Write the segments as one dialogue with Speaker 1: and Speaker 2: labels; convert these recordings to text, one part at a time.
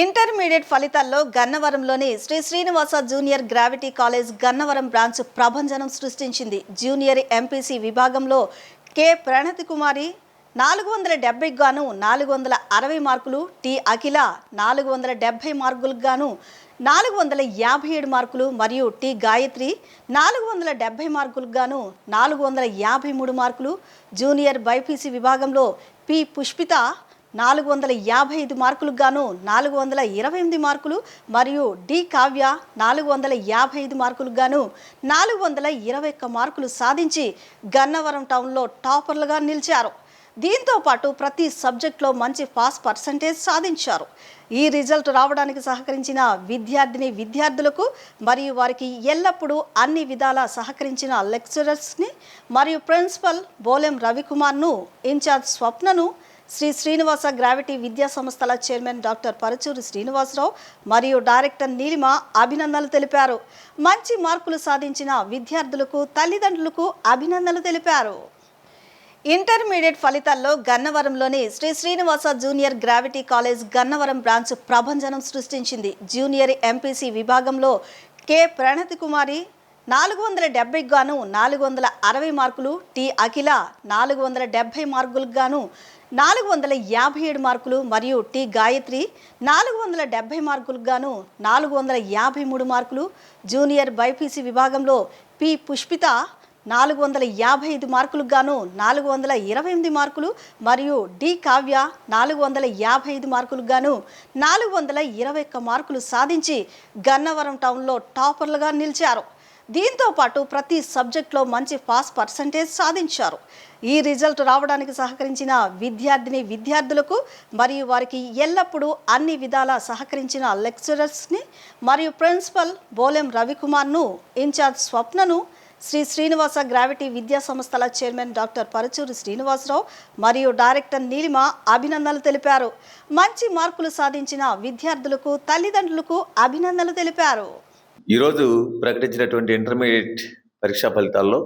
Speaker 1: Intermediate ఫలితాల్లో గన్నవరంలోని Shri Srinivasa junior gravity college Gannavaram branch ప్రభంజనం సృష్టించింది. జూనియర్ ఎంపీసీ విభాగంలో కె ప్రణతి కుమారి 470కు గాను 460 మార్కులు, టి అఖిల 470 మార్కులకు గాను 457 మార్కులు మరియు టి గాయత్రి 470 మార్కులకు గాను 453 మార్కులు, జూనియర్ బైపీసీ విభాగంలో పి పుష్పిత 455 మార్కులకు గాను 428 మార్కులు మరియు డి కావ్య 455 మార్కులకు గాను 421 మార్కులు సాధించి గన్నవరం టౌన్లో టాపర్లుగా నిలిచారు. దీంతో పాటు ప్రతి సబ్జెక్టులో మంచి పాస్ పర్సంటేజ్ సాధించారు. ఈ రిజల్ట్ రావడానికి సహకరించిన విద్యార్థులకు మరియు వారికి ఎల్లప్పుడూ అన్ని విధాలా సహకరించిన లెక్చరర్స్ని మరియు ప్రిన్సిపల్ బోలెం రవికుమార్ను, ఇన్ఛార్జ్ స్వప్నను, శ్రీ శ్రీనివాస గ్రావిటీ విద్యా సంస్థల చైర్మన్ డాక్టర్ పరచూరి శ్రీనివాసరావు మరియు డైరెక్టర్ నీలిమ అభినందనలు తెలిపారు. మంచి మార్కులు సాధించిన విద్యార్థులకు, తల్లిదండ్రులకు అభినందనలు తెలిపారు. ఇంటర్మీడియట్ ఫలితాల్లో గన్నవరంలోని Shri Srinivasa junior gravity college Gannavaram branch ప్రభంజనం సృష్టించింది. జూనియర్ ఎంపీసీ విభాగంలో కె ప్రణతి కుమారి 470కు గాను 460 మార్కులు, టి అఖిల 470 మార్కులకు గాను 457 మార్కులు మరియు టి గాయత్రి 470 మార్కులకు గాను 453 మార్కులు, జూనియర్ బైపీసీ విభాగంలో పి పుష్పిత 455 మార్కులకు గాను 428 మార్కులు మరియు డి కావ్య 455 మార్కులకు గాను 421 మార్కులు సాధించి గన్నవరం టౌన్లో టాపర్లుగా నిలిచారు. దీంతో పాటు ప్రతి సబ్జెక్టులో మంచి పాస్ పర్సంటేజ్ సాధించారు. ఈ రిజల్ట్ రావడానికి సహకరించిన విద్యార్థులకు మరియు వారికి ఎల్లప్పుడూ అన్ని విధాలా సహకరించిన లెక్చరర్స్ని మరియు ప్రిన్సిపల్ బోలెం రవికుమార్ను, ఇన్ఛార్జ్ స్వప్నను, శ్రీ శ్రీనివాస గ్రావిటీ విద్యా సంస్థల చైర్మన్ డాక్టర్ పరచూరి శ్రీనివాసరావు మరియు డైరెక్టర్ నీలిమ అభినందనలు తెలిపారు. మంచి మార్కులు సాధించిన విద్యార్థులకు, తల్లిదండ్రులకు అభినందనలు తెలిపారు.
Speaker 2: ఈరోజు ప్రకటించినటువంటి ఇంటర్మీడియట్ పరీక్షా ఫలితాల్లో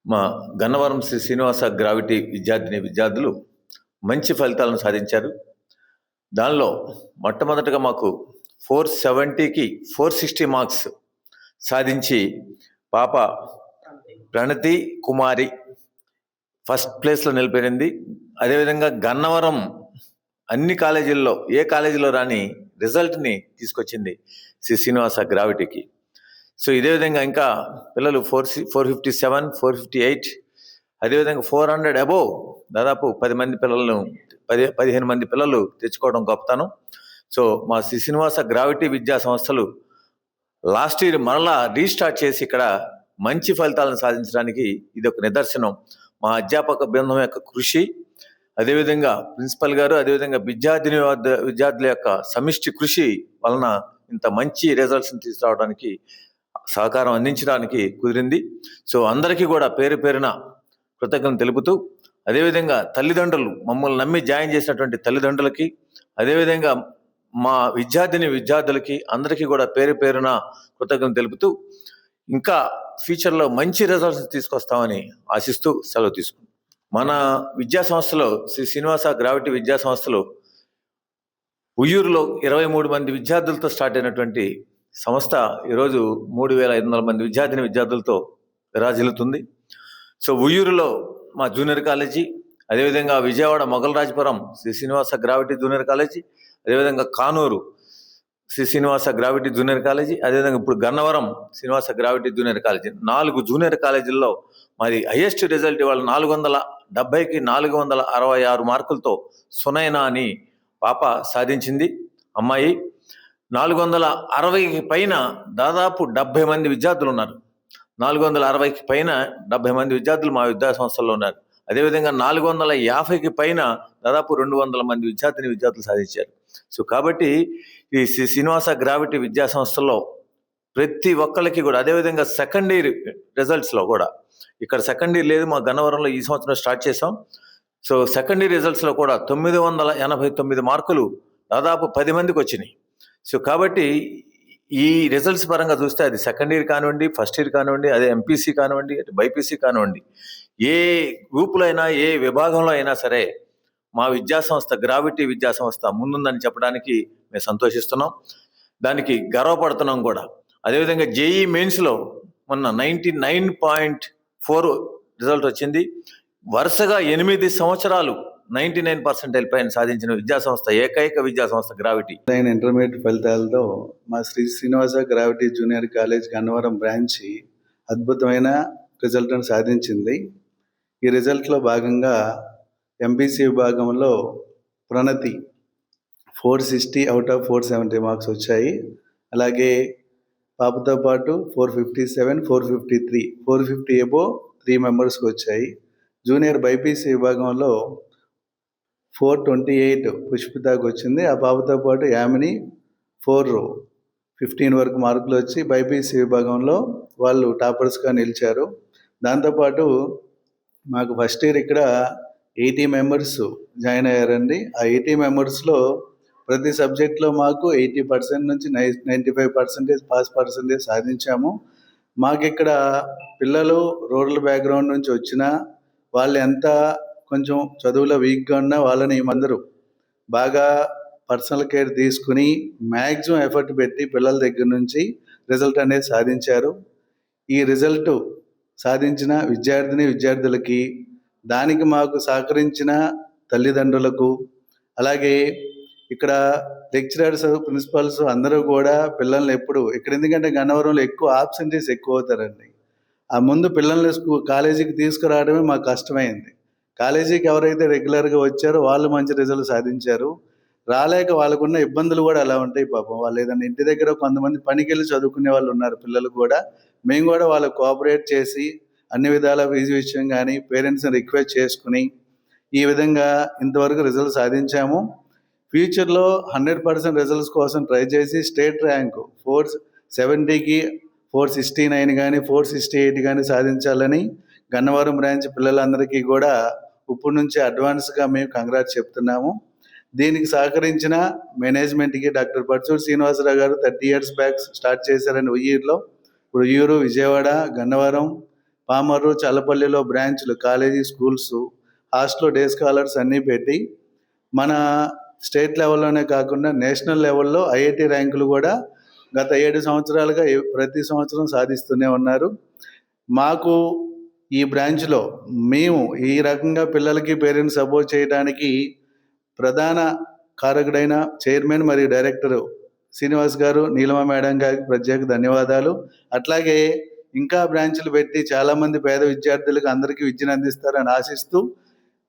Speaker 2: మా గన్నవరం శ్రీ శ్రీనివాస గ్రావిటీ విద్యార్థులు మంచి ఫలితాలను సాధించారు. దానిలో మొట్టమొదటగా మాకు 470కి 460 మార్క్స్ సాధించి పాప ప్రణతి కుమారి ఫస్ట్ ప్లేస్లో నిలిపోయింది. అదేవిధంగా గన్నవరం అన్ని కాలేజీల్లో ఏ కాలేజీలో రాని రిజల్ట్ని తీసుకొచ్చింది శ్రీ శ్రీనివాస గ్రావిటీకి. సో ఇదే విధంగా ఇంకా పిల్లలు 457, 458, అదేవిధంగా 400 అబోవ్ దాదాపు 15 మంది పిల్లలు తెచ్చుకోవడం గొప్పతనం. సో మా శ్రీ శ్రీనివాస గ్రావిటీ విద్యా సంస్థలు లాస్ట్ ఇయర్ మరలా రీస్టార్ట్ చేసి ఇక్కడ మంచి ఫలితాలను సాధించడానికి ఇది ఒక నిదర్శనం. మా అధ్యాపక బృందం యొక్క కృషి, అదేవిధంగా ప్రిన్సిపల్ గారు, అదేవిధంగా విద్యార్థుల యొక్క సమిష్టి కృషి వలన ఇంత మంచి రిజల్ట్స్ని తీసుకురావడానికి, సహకారం అందించడానికి కుదిరింది. సో అందరికీ కూడా పేరు పేరున కృతజ్ఞతలు తెలుపుతూ, అదేవిధంగా తల్లిదండ్రులు మమ్మల్ని నమ్మి జాయిన్ చేసినటువంటి తల్లిదండ్రులకి, అదేవిధంగా మా విద్యార్థులకి అందరికీ కూడా పేరు పేరున కృతజ్ఞతలు తెలుపుతూ, ఇంకా ఫ్యూచర్లో మంచి రిజల్ట్స్ తీసుకొస్తామని ఆశిస్తూ సెలవు తీసుకుంటాం. మన విద్యా సంస్థలో శ్రీ శ్రీనివాస గ్రావిటీ విద్యా సంస్థలో ఉయ్యూరులో 23 మంది విద్యార్థులతో స్టార్ట్ అయినటువంటి సంస్థ ఈరోజు 3500 మంది విద్యార్థులతో విరాజిల్లుతుంది. సో ఉయ్యూరులో మా జూనియర్ కాలేజీ, అదేవిధంగా Vijayawada Mogalrajapuram Shri Srinivasa gravity junior college, అదేవిధంగా Kanuru Shri Srinivasa gravity junior college, అదేవిధంగా ఇప్పుడు Gannavaram Srinivasa gravity junior college, 4 junior కాలేజీల్లో మరి హైయెస్ట్ రిజల్ట్ ఇవాళ 470కి 466 మార్కులతో సునైనా అని పాప సాధించింది. అమ్మాయి 460కి పైన దాదాపు 70 మంది విద్యార్థులు ఉన్నారు. 460కి పైన 70 మంది విద్యార్థులు మా విద్యా సంస్థల్లో ఉన్నారు. అదేవిధంగా 450కి పైన దాదాపు 200 మంది విద్యార్థులు సాధించారు. సో కాబట్టి ఈ శ్రీనివాస గ్రావిటీ విద్యా సంస్థల్లో ప్రతి ఒక్కరికి కూడా, అదేవిధంగా సెకండ్ ఇయర్ రిజల్ట్స్లో కూడా, ఇక్కడ సెకండ్ ఇయర్ లేదు, మా గన్నవరంలో ఈ సంవత్సరం స్టార్ట్ చేసాం. సో సెకండ్ ఇయర్ రిజల్ట్స్లో కూడా 989 మార్కులు దాదాపు 10 మందికి వచ్చినాయి. సో కాబట్టి ఈ రిజల్ట్స్ పరంగా చూస్తే అది సెకండ్ ఇయర్ కానివ్వండి, ఫస్ట్ ఇయర్ కానివ్వండి, అదే ఎంపీసీ కానివ్వండి, బైపీసీ కానివ్వండి, ఏ గ్రూపులో అయినా, ఏ విభాగంలో అయినా సరే మా విద్యాసంస్థ గ్రావిటీ విద్యాసంస్థ ముందుందని చెప్పడానికి మేము సంతోషిస్తున్నాం, దానికి గర్వపడుతున్నాం కూడా. అదేవిధంగా జేఈ మెయిన్స్లో మొన్న 99.4 రిజల్ట్ వచ్చింది. వరుసగా 8 సంవత్సరాలు 99% పైన సాధించిన విద్యాసంస్థ, ఏకైక విద్యాసంస్థ గ్రావిటీ.
Speaker 3: ఇంటర్మీడియట్ ఫలితాలతో మా Sri Srinivasa gravity junior college Gannavaram branch అద్భుతమైన రిజల్ట్ను సాధించింది. ఈ రిజల్ట్లో భాగంగా ఎంపీసీ విభాగంలో ప్రణతి 460 అవుట్ ఆఫ్ 470 మార్క్స్ వచ్చాయి. అలాగే పాపతో పాటు 457, 453, 450 అబోవ్ 3 మెంబర్స్కి వచ్చాయి. జూనియర్ బైపీసీ విభాగంలో 428 పుష్పితకు వచ్చింది. ఆ పాపతో పాటు యామిని 415 వరకు మార్కులు వచ్చి బైపీసీ విభాగంలో వాళ్ళు టాపర్స్గా నిలిచారు. దాంతోపాటు మాకు ఫస్ట్ ఇయర్ ఇక్కడ 80 మెంబర్స్ జాయిన్ అయ్యారండి. ఆ 80 మెంబర్స్లో ప్రతి సబ్జెక్ట్లో మాకు 80% నుంచి 95% పాస్ పర్సెంటేజ్ సాధించాము. మాకు ఇక్కడ పిల్లలు రూరల్ బ్యాక్గ్రౌండ్ నుంచి వచ్చినా, వాళ్ళు ఎంత కొంచెం చదువులో వీక్గా ఉన్నా వాళ్ళని అందరూ బాగా పర్సనల్ కేర్ తీసుకుని మ్యాక్సిమం ఎఫర్ట్ పెట్టి పిల్లల దగ్గర నుంచి రిజల్ట్ అనేది సాధించారు. ఈ రిజల్ట్ సాధించిన విద్యార్థులకి, దానికి మాకు సహకరించిన తల్లిదండ్రులకు, అలాగే ఇక్కడ లెక్చరర్స్, ప్రిన్సిపల్స్ అందరూ కూడా పిల్లల్ని ఎప్పుడు ఇక్కడ, ఎందుకంటే గన్నవరంలో ఎక్కువ ఆబ్సెంటీస్ ఎక్కువ అవుతారండి. ఆ ముందు పిల్లల్ని కాలేజీకి తీసుకురావడమే మాకు కష్టమైంది. కాలేజీకి ఎవరైతే రెగ్యులర్గా వచ్చారో వాళ్ళు మంచి రిజల్ట్ సాధించారు. రాలేక వాళ్ళకున్న ఇబ్బందులు కూడా అలా ఉంటాయి పాపం. వాళ్ళు ఏదైనా ఇంటి దగ్గర కొంతమంది పనికి వెళ్ళి చదువుకునే వాళ్ళు ఉన్నారు పిల్లలు కూడా. మేము కూడా వాళ్ళకు కోఆపరేట్ చేసి అన్ని విధాల ఫీజు విషయం కానీ పేరెంట్స్ని రిక్వెస్ట్ చేసుకుని ఈ విధంగా ఇంతవరకు రిజల్ట్ సాధించాము. ఫ్యూచర్లో 100% రిజల్ట్స్ కోసం ట్రై చేసి స్టేట్ ర్యాంకు 470కి 469 కానీ 468 కానీ సాధించాలని గన్నవరం బ్రాంచ్ పిల్లలందరికీ కూడా ఇప్పుడు నుంచి అడ్వాన్స్గా మేము కంగ్రాట్స్ చెప్తున్నాము. దీనికి సహకరించిన మేనేజ్మెంట్కి డాక్టర్ పర్చూరు శ్రీనివాసరావు గారు 30 years బ్యాక్ స్టార్ట్ చేశారని ఉయ్యూరులో. ఇప్పుడు ఉయ్యూరు, విజయవాడ, గన్నవరం, పామర్రు, చల్లపల్లిలో బ్రాంచ్లు, college, schools, hostel, day scholars అన్నీ పెట్టి మన స్టేట్ లెవెల్లోనే కాకుండా నేషనల్ లెవెల్లో ఐఐటి ర్యాంకులు కూడా గత 7 సంవత్సరాలుగా ప్రతి సంవత్సరం సాధిస్తూనే ఉన్నారు. మాకు ఈ బ్రాంచ్లో మేము ఈ రకంగా పిల్లలకి పేరెంట్స్ సపోర్ట్ చేయడానికి ప్రధాన కారకుడైన చైర్మన్ మరియు డైరెక్టర్ శ్రీనివాస్ గారు, నీలమ మేడం గారికి ప్రత్యేక ధన్యవాదాలు. అట్లాగే ఇంకా బ్రాంచ్లు పెట్టి చాలామంది పేద విద్యార్థులకు అందరికీ విద్యను అందిస్తారని ఆశిస్తూ,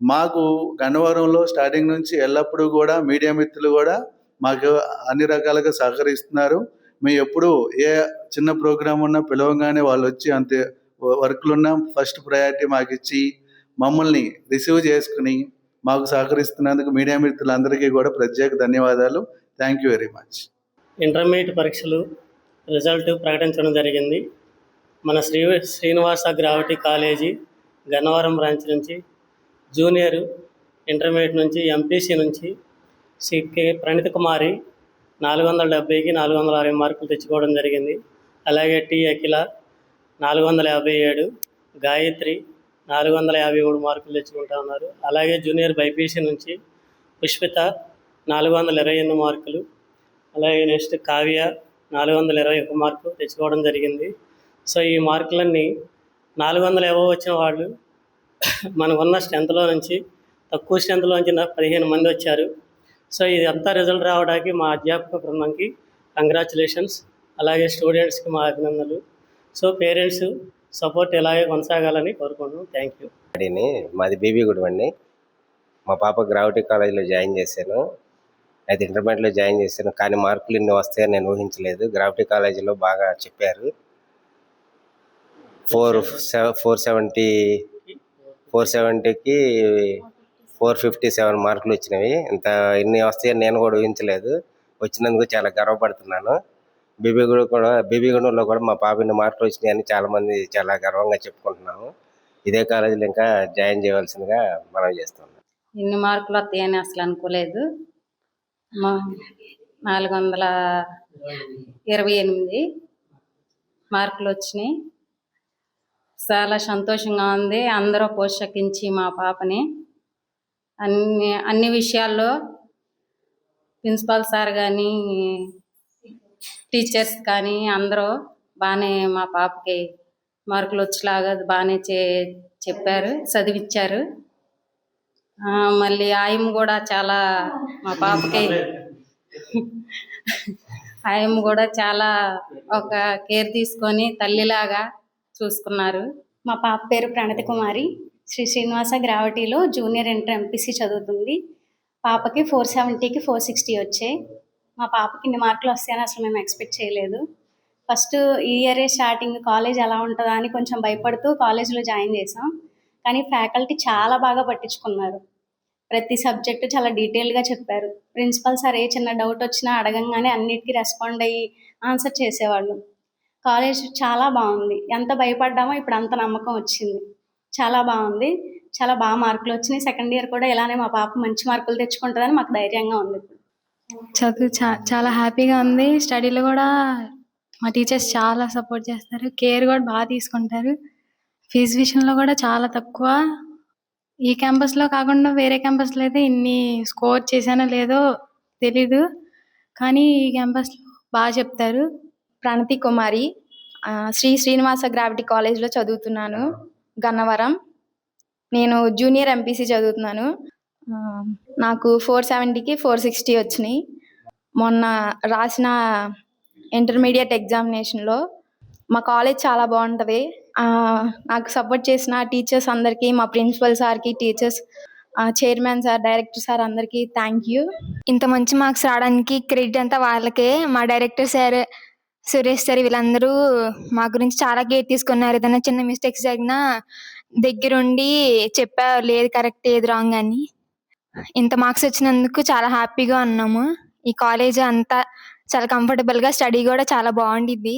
Speaker 3: మాకు గన్నవరంలో స్టార్టింగ్ నుంచి ఎల్లప్పుడూ కూడా మీడియా మిత్రులు కూడా మాకు అన్ని రకాలుగా సహకరిస్తున్నారు. మేము ఎప్పుడు ఏ చిన్న ప్రోగ్రాం ఉన్నా పిలవగానే వాళ్ళు వచ్చి అంతే వర్క్లున్నా ఫస్ట్ ప్రయారిటీ మాకు ఇచ్చి మమ్మల్ని రిసీవ్ చేసుకుని మాకు సహకరిస్తున్నందుకు మీడియా మిత్రులందరికీ కూడా ప్రత్యేక ధన్యవాదాలు. Thank you very much.
Speaker 4: Intermediate పరీక్షలు రిజల్ట్ ప్రకటించడం జరిగింది. మన Srinivasa gravity college Gannavaram branch నుంచి జూనియర్ ఇంటర్మీడియట్ నుంచి ఎంపీసీ నుంచి కే ప్రణిత కుమారి 470కి 460 మార్కులు తెచ్చుకోవడం జరిగింది. అలాగే టి అఖిల 457, గాయత్రి 453 మార్కులు తెచ్చుకుంటా ఉన్నారు. అలాగే జూనియర్ బైపీసీ నుంచి పుష్పిత 428 మార్కులు, అలాగే నెక్స్ట్ కావ్య 421 మార్కు తెచ్చుకోవడం జరిగింది. సో ఈ మార్కులన్నీ 400 అబోవ్ వచ్చిన వాళ్ళు మనకున్న స్ట్రెంత్లో నుంచి తక్కువ స్ట్రెంత్లో నుంచి 15 మంది వచ్చారు. సో ఇది అంతా రిజల్ట్ రావడానికి మా అధ్యాపక బృందంకి కంగ్రాచులేషన్స్, అలాగే స్టూడెంట్స్కి మా అభినందనలు. సో పేరెంట్స్ సపోర్ట్ ఇలాగే కొనసాగాలని కోరుకుంటున్నాం. Thank you.
Speaker 5: మాది బీబీగూడెం అండి. మా పాప గ్రావిటీ కాలేజీలో జాయిన్ చేశాను. అయితే ఇంటర్మీడియట్లో జాయిన్ చేశాను, కానీ మార్కులు ఇన్ని వస్తాయని నేను ఊహించలేదు. గ్రావిటీ కాలేజీలో బాగా చెప్పారు. 470కి 457 మార్కులు వచ్చినవి. ఇన్ని వస్తాయని నేను కూడా ఊహించలేదు. వచ్చినందుకు చాలా గర్వపడుతున్నాను. బీబీగూడెంలో కూడా మా పాప ఇన్ని మార్కులు వచ్చినాయని చాలామంది చాలా గర్వంగా చెప్పుకుంటున్నాము. ఇదే కాలేజీలో ఇంకా జాయిన్ చేయవలసిందిగా మనం చేస్తున్నాం.
Speaker 6: ఇన్ని మార్కులు వస్తాయని అసలు అనుకోలేదు. 428 మార్కులు వచ్చినాయి. చాలా సంతోషంగా ఉంది. అందరూ పోషకించి మా పాపని అన్ని విషయాల్లో ప్రిన్సిపాల్ సార్ కానీ టీచర్స్ కానీ అందరూ బాగానే మా పాపకి మార్కులు వచ్చేలాగా బాగానే చెప్పారు, చదివిచ్చారు. మళ్ళీ ఆయమ్మ కూడా చాలా మా పాపకి ఆయమ్మ కూడా చాలా ఒక కేర్ తీసుకొని తల్లిలాగా చూసుకున్నారు.
Speaker 7: మా పాప పేరు ప్రణతి కుమారి. శ్రీ శ్రీనివాస గ్రావిటీలో జూనియర్ ఇంటర్ ఎంపీసీ చదువుతుంది. పాపకి 470కి 460 వచ్చాయి. మా పాపకి ఇన్ని మార్కులు వస్తాయని అసలు మేము ఎక్స్పెక్ట్ చేయలేదు. ఫస్ట్ ఈ ఇయరే స్టార్టింగ్ కాలేజ్ ఎలా ఉంటుందా అని కొంచెం భయపడుతూ కాలేజీలో జాయిన్ చేసాం. కానీ ఫ్యాకల్టీ చాలా బాగా పట్టించుకున్నారు. ప్రతి సబ్జెక్టు చాలా డీటెయిల్గా చెప్పారు. ప్రిన్సిపల్ సార్ ఏ చిన్న డౌట్ వచ్చినా అడగంగానే అన్నిటికీ రెస్పాండ్ అయ్యి ఆన్సర్ చేసేవాళ్ళు. కాలేజ్ చాలా బాగుంది. ఎంత భయపడ్డామో ఇప్పుడు అంత నమ్మకం వచ్చింది. చాలా బాగుంది. చాలా బాగా మార్కులు వచ్చినాయి. సెకండ్ ఇయర్ కూడా ఇలానే మా పాప మంచి మార్కులు తెచ్చుకుంటుందని మాకు ధైర్యంగా ఉంది.
Speaker 8: చదువు చాలా హ్యాపీగా ఉంది. స్టడీలో కూడా మా టీచర్స్ చాలా సపోర్ట్ చేస్తారు, కేర్ కూడా బాగా తీసుకుంటారు. ఫీజు విషయంలో కూడా చాలా తక్కువ. ఈ క్యాంపస్లో కాకుండా వేరే క్యాంపస్లో అయితే ఇన్ని స్కోర్ చేశానో లేదో తెలీదు, కానీ ఈ క్యాంపస్లో బాగా చెప్తారు.
Speaker 9: ప్రణతి కుమారి, శ్రీ శ్రీనివాస గ్రావిటీ కాలేజ్లో చదువుతున్నాను, గన్నవరం. నేను జూనియర్ ఎంపీసీ చదువుతున్నాను. నాకు 470కి 460 వచ్చినాయి. మొన్న రాసిన ఇంటర్మీడియట్ ఎగ్జామినేషన్లో. మా కాలేజ్ చాలా బాగుంటుంది. నాకు సపోర్ట్ చేసిన టీచర్స్ అందరికీ, మా ప్రిన్సిపల్ సార్కి, teachers, chairman sir, director sir అందరికీ థ్యాంక్ యూ.
Speaker 10: ఇంత మంచి మార్క్స్ రావడానికి క్రెడిట్ అంతా వాళ్ళకే. మా డైరెక్టర్ సార్, సురేష్ సార్ వీళ్ళందరూ మా గురించి చాలా కేర్ తీసుకున్నారు. ఏదైనా చిన్న మిస్టేక్స్ జరిగినా దగ్గరుండి చెప్పారు, లేదు కరెక్ట్ ఏది రాంగ్ అని. ఇంత మార్క్స్ వచ్చినందుకు చాలా హ్యాపీగా ఉన్నాము. ఈ కాలేజ్ అంతా చాలా కంఫర్టబుల్గా, స్టడీ కూడా చాలా బాగుండిద్ది.